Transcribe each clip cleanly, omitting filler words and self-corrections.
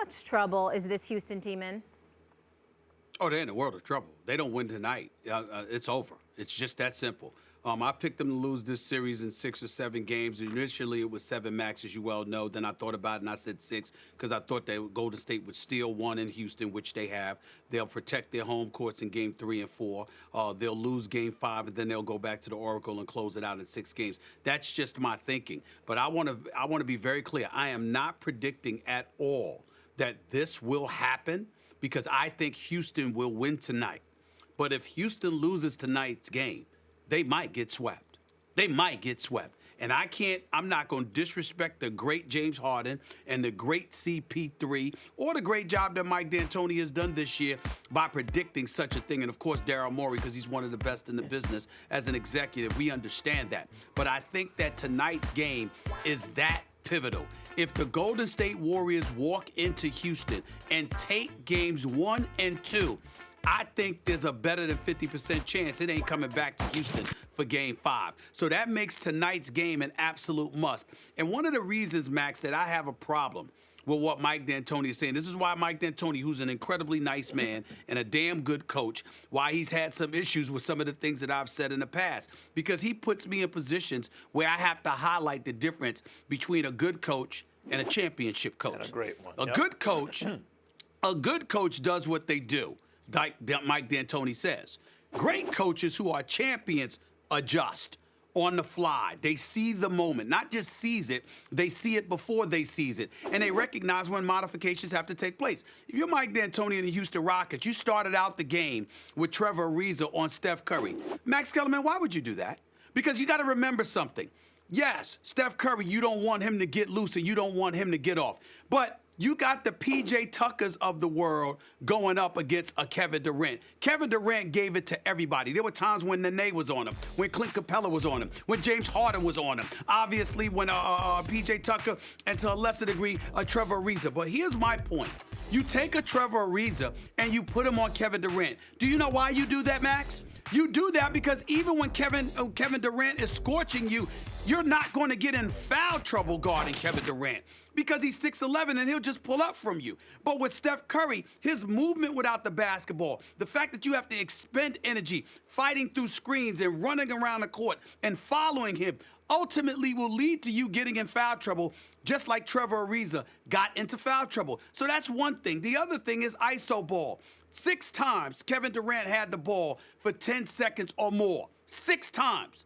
much trouble is this Houston team in? Oh, they're in a world of trouble. They don't win tonight. It's over. It's just that simple. I picked them to lose this series in 6 or 7 games. Initially, it was 7 max, as you well know. Then I thought about it, and I said 6 because I thought Golden State would steal 1 in Houston, which they have. They'll protect their home courts in Game 3 and 4. They'll lose Game 5, and then they'll go back to the Oracle and close it out in 6 games. That's just my thinking. But I want to be very clear. I am not predicting at all that this will happen because I think Houston will win tonight. But if Houston loses tonight's game, they might get swept. They might get swept. And I'm not going to disrespect the great James Harden and the great CP3 or the great job that Mike DAntoni has done this year by predicting such a thing. And, of course, Daryl Morey, because he's one of the best in the business as an executive. We understand that. But I think that tonight's game is that pivotal. If the Golden State Warriors walk into Houston and take games 1 and 2, I think there's a better than 50% chance it ain't coming back to Houston for Game 5. So that makes tonight's game an absolute must. And one of the reasons, Max, that I have a problem with what Mike DAntoni is saying, this is why Mike DAntoni, who's an incredibly nice man and a damn good coach, why he's had some issues with some of the things that I've said in the past. Because he puts me in positions where I have to highlight the difference between a good coach and a championship coach. And a great one. A good coach does what they do, like Mike DAntoni says. Great coaches who are champions adjust on the fly. They see the moment, not just seize it, they see it before they seize it. And they recognize when modifications have to take place. If you're Mike DAntoni and the Houston Rockets, you started out the game with Trevor Ariza on Steph Curry. Max Kellerman, why would you do that? Because you got to remember something. Yes, Steph Curry, you don't want him to get loose and you don't want him to get off. But you got the P.J. Tuckers of the world going up against a Kevin Durant. Kevin Durant gave it to everybody. There were times when Nene was on him, when Clint Capella was on him, when James Harden was on him. Obviously, when P.J. Tucker, and to a lesser degree, Trevor Ariza. But here's my point. You take a Trevor Ariza and you put him on Kevin Durant. Do you know why you do that, Max? You do that because even when Kevin Durant is scorching you, you're not going to get in foul trouble guarding Kevin Durant because he's 6'11" and he'll just pull up from you. But with Steph Curry, his movement without the basketball, the fact that you have to expend energy fighting through screens and running around the court and following him ultimately will lead to you getting in foul trouble, just like Trevor Ariza got into foul trouble. So that's one thing. The other thing is ISO ball. 6 times Kevin Durant had the ball for 10 seconds or more. 6 times.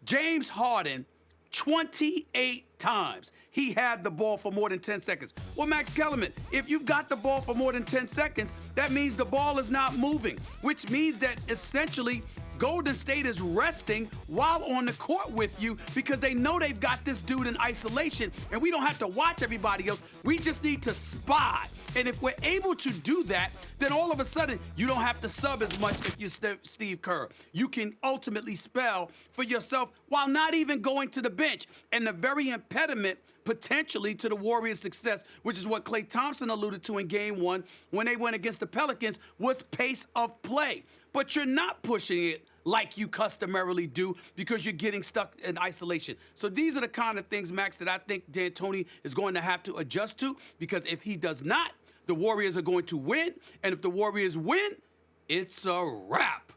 James Harden, 28 times he had the ball for more than 10 seconds. Well, Max Kellerman, if you've got the ball for more than 10 seconds, that means the ball is not moving, which means that essentially Golden State is resting while on the court with you because they know they've got this dude in isolation and we don't have to watch everybody else. We just need to spy. And if we're able to do that, then all of a sudden, you don't have to sub as much if you're Steve Kerr. You can ultimately spell for yourself while not even going to the bench. And the very impediment potentially to the Warriors' success, which is what Klay Thompson alluded to in Game 1 when they went against the Pelicans, was pace of play. But you're not pushing it like you customarily do because you're getting stuck in isolation. So these are the kind of things, Max, that I think DAntoni is going to have to adjust to because if he does not, the Warriors are going to win. And if the Warriors win, it's a wrap.